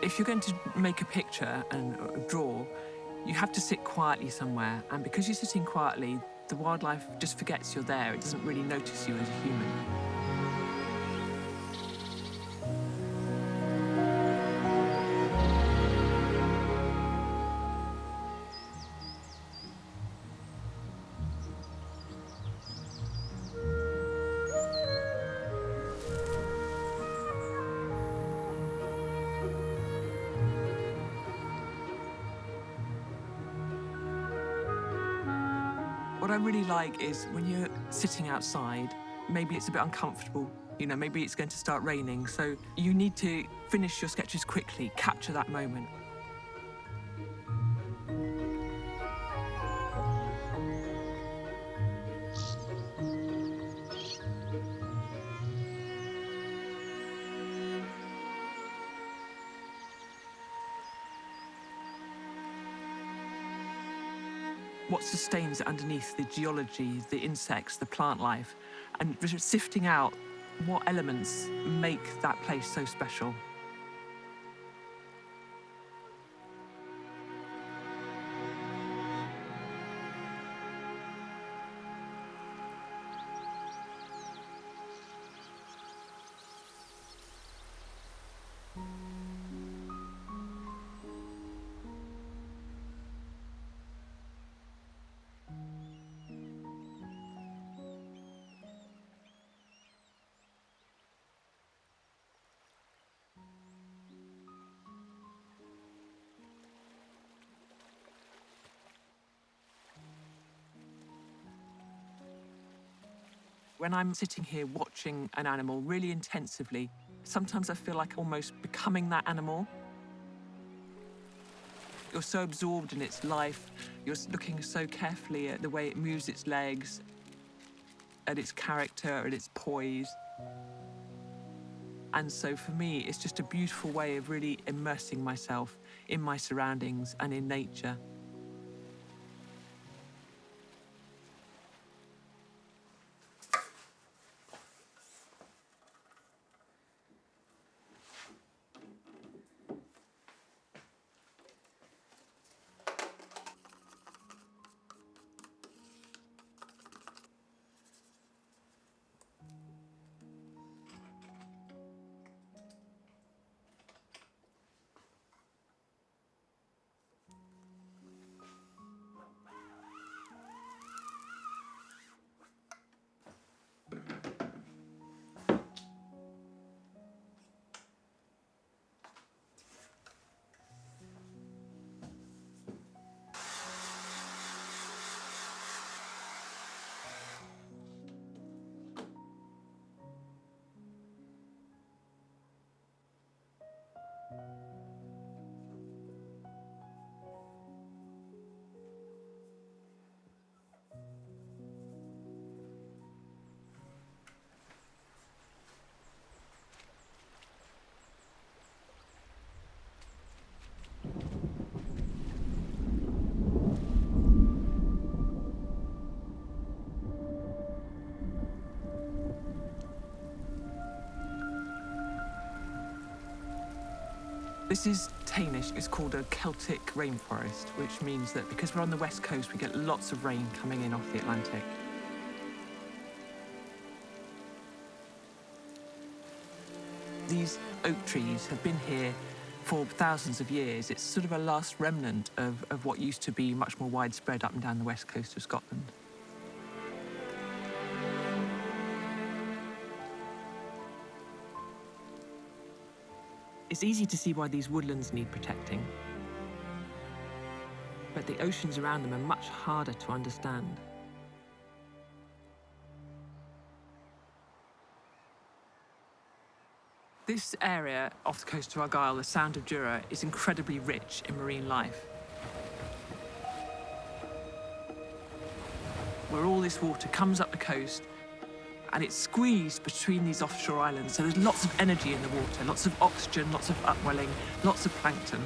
If you're going to make a picture and draw, you have to sit quietly somewhere, and because you're sitting quietly, the wildlife just forgets you're there. It doesn't really notice you as a human. What I really like is when you're sitting outside, maybe it's a bit uncomfortable, maybe it's going to start raining, so you need to finish your sketches quickly, capture that moment. What sustains it underneath, the geology, the insects, the plant life, and just sifting out what elements make that place so special. When I'm sitting here watching an animal really intensively, sometimes I feel like almost becoming that animal. You're so absorbed in its life, you're looking so carefully at the way it moves its legs, at its character, at its poise. And so for me, it's just a beautiful way of really immersing myself in my surroundings and in nature. This is Tainish. It's called a Celtic rainforest, which means that because we're on the west coast, we get lots of rain coming in off the Atlantic. These oak trees have been here for thousands of years. It's sort of a last remnant of what used to be much more widespread up and down the west coast of Scotland. It's easy to see why these woodlands need protecting, but the oceans around them are much harder to understand. This area off the coast of Argyll, the Sound of Jura, is incredibly rich in marine life. Where all this water comes up the coast, and it's squeezed between these offshore islands. So there's lots of energy in the water, lots of oxygen, lots of upwelling, lots of plankton.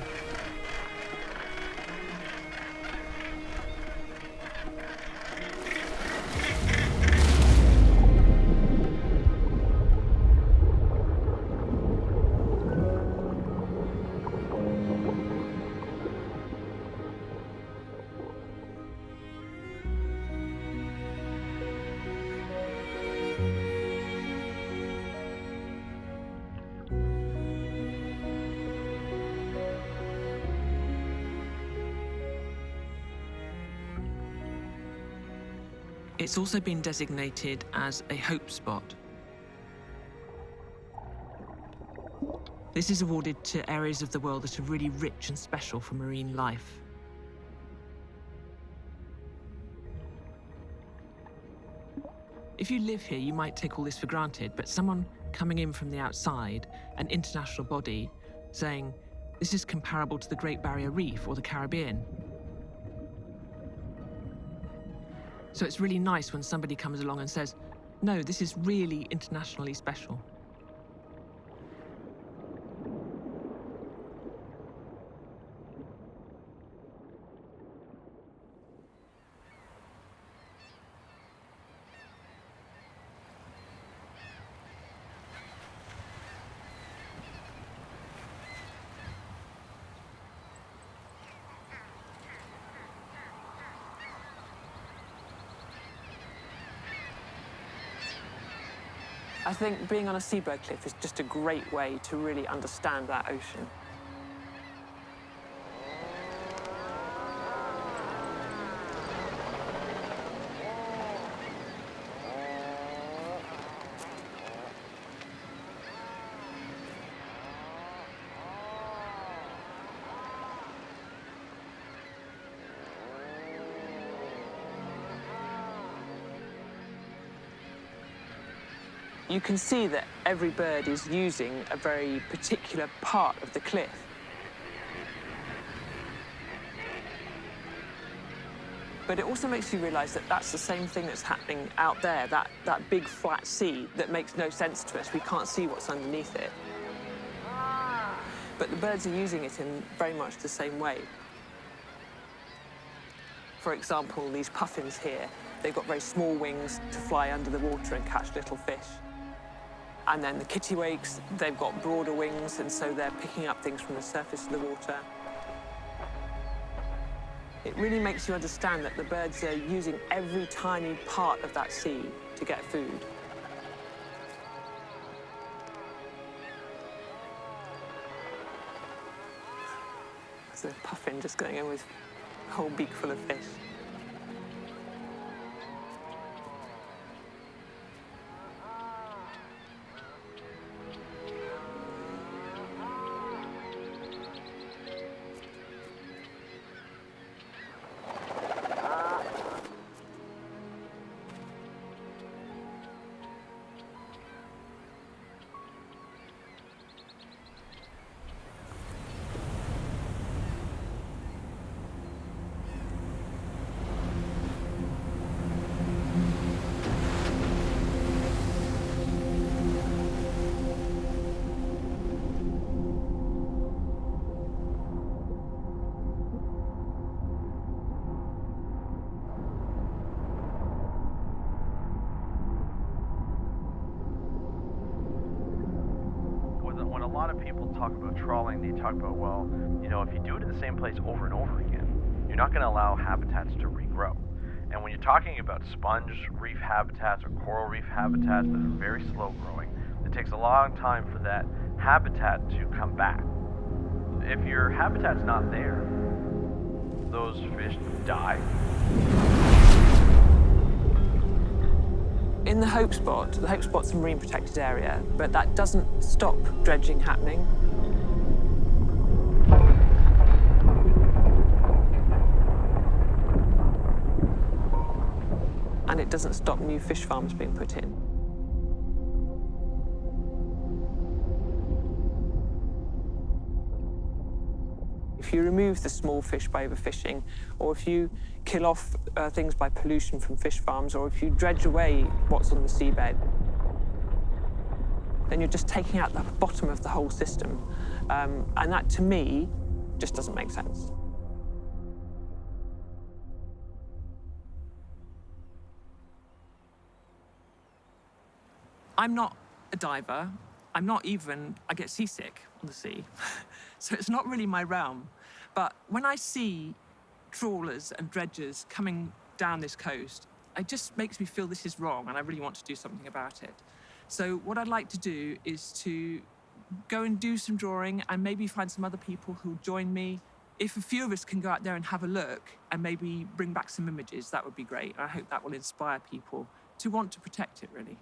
It's also been designated as a Hope Spot. This is awarded to areas of the world that are really rich and special for marine life. If you live here, you might take all this for granted, but someone coming in from the outside, an international body, saying, this is comparable to the Great Barrier Reef or the Caribbean. So it's really nice when somebody comes along and says, no, this is really internationally special. I think being on a seabird cliff is just a great way to really understand that ocean. You can see that every bird is using a very particular part of the cliff. But it also makes you realise that that's the same thing that's happening out there, that big flat sea that makes no sense to us. We can't see what's underneath it. But the birds are using it in very much the same way. For example, these puffins here, they've got very small wings to fly under the water and catch little fish. And then the kittiwakes, they've got broader wings, and so they're picking up things from the surface of the water. It really makes you understand that the birds are using every tiny part of that sea to get food. There's a puffin just going in with a whole beak full of fish. When a lot of people talk about trawling, they talk about, well, you know, if you do it in the same place over and over again, you're not going to allow habitats to regrow. And when you're talking about sponge reef habitats or coral reef habitats that are very slow growing, it takes a long time for that habitat to come back. If your habitat's not there, those fish die. In the Hope Spot's a marine protected area, but that doesn't stop dredging happening. And it doesn't stop new fish farms being put in. If if you remove the small fish by overfishing, or if you kill off things by pollution from fish farms, or if you dredge away what's on the seabed, then you're just taking out the bottom of the whole system. And that, to me, just doesn't make sense. I'm not a diver. I'm not even, I get seasick on the sea. So it's not really my realm. But when I see trawlers and dredgers coming down this coast, it just makes me feel this is wrong, and I really want to do something about it. So what I'd like to do is to go and do some drawing and maybe find some other people who'll join me. If a few of us can go out there and have a look and maybe bring back some images, that would be great. And I hope that will inspire people to want to protect it, really.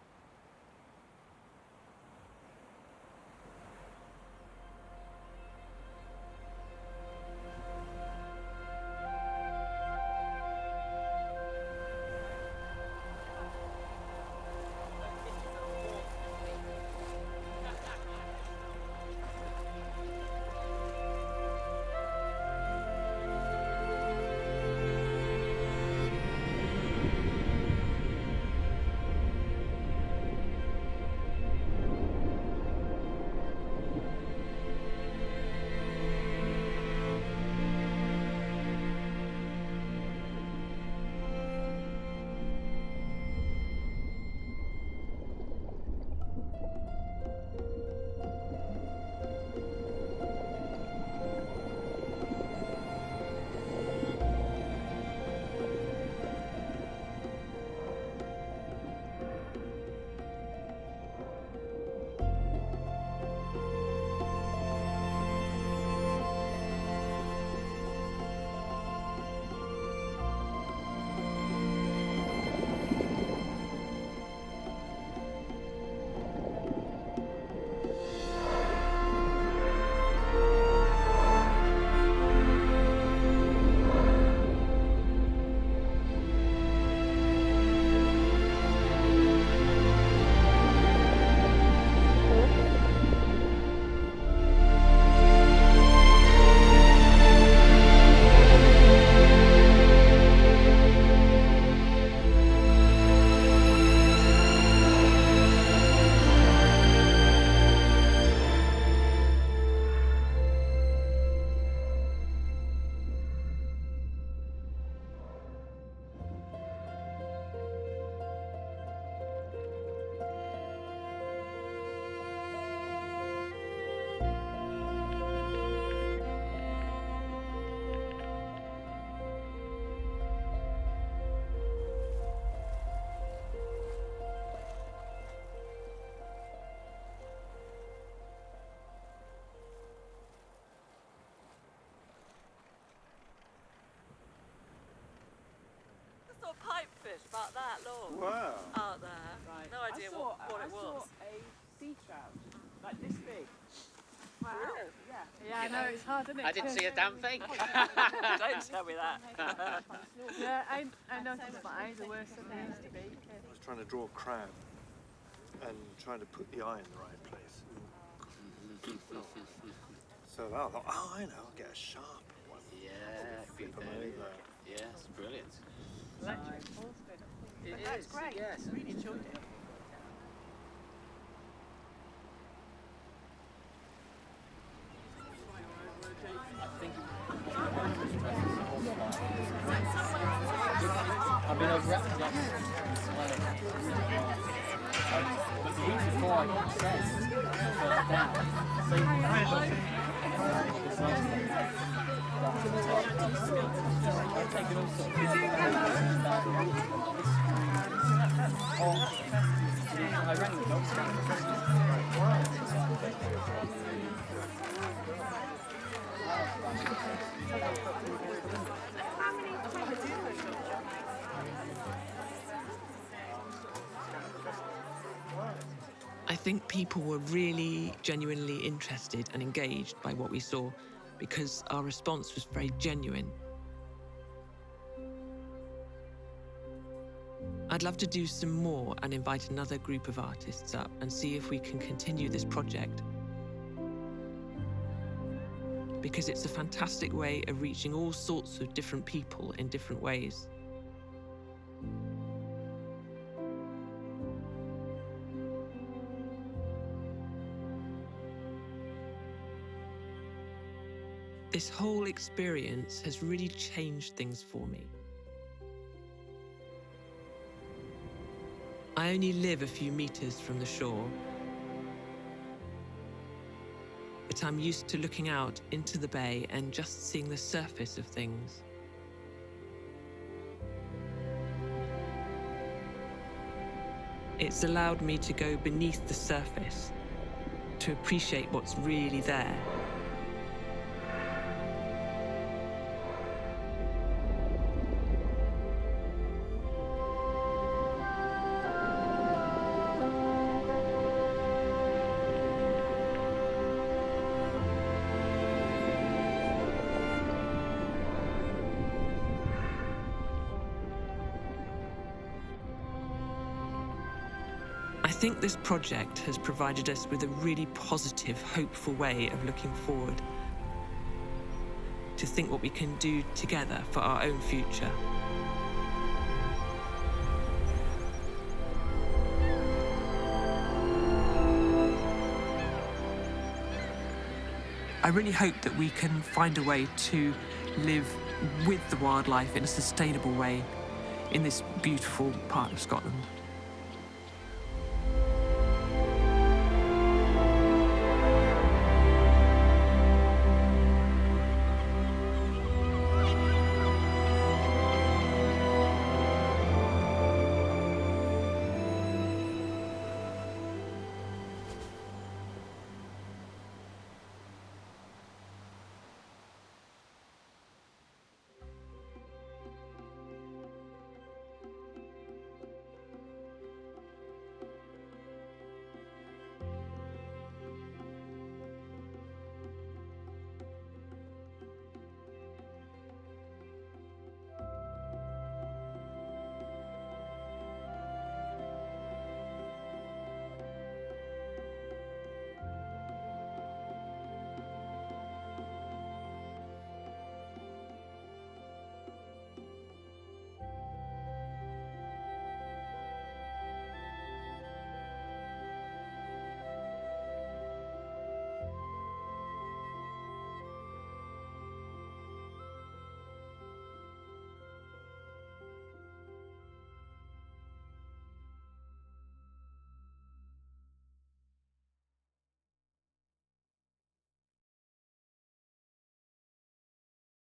Pipefish about that long. Wow. Out there. Right. No idea what it was. I saw a sea trout, like this big. Wow. Really? Yeah, I know, it's hard, isn't it? I didn't see a damn thing. Don't tell me that. Yeah, I noticed my eyes are worse than they used to be. I was trying to draw a crab and trying to put the eye in the right place. So I thought, oh, I know, I'll get a sharp one. Yeah, Flip them very, over. yes, brilliant. Electric full spin. It That's is, great. yes. Really enjoyed it. I've been over at but the week before I got sent I rang the dog I think people were really genuinely interested and engaged by what we saw because our response was very genuine. I'd love to do some more and invite another group of artists up and see if we can continue this project. because it's a fantastic way of reaching all sorts of different people in different ways. This whole experience has really changed things for me. I only live a few meters from the shore, but I'm used to looking out into the bay and just seeing the surface of things. It's allowed me to go beneath the surface, to appreciate what's really there. I think this project has provided us with a really positive, hopeful way of looking forward, to think what we can do together for our own future. I really hope that we can find a way to live with the wildlife in a sustainable way in this beautiful part of Scotland.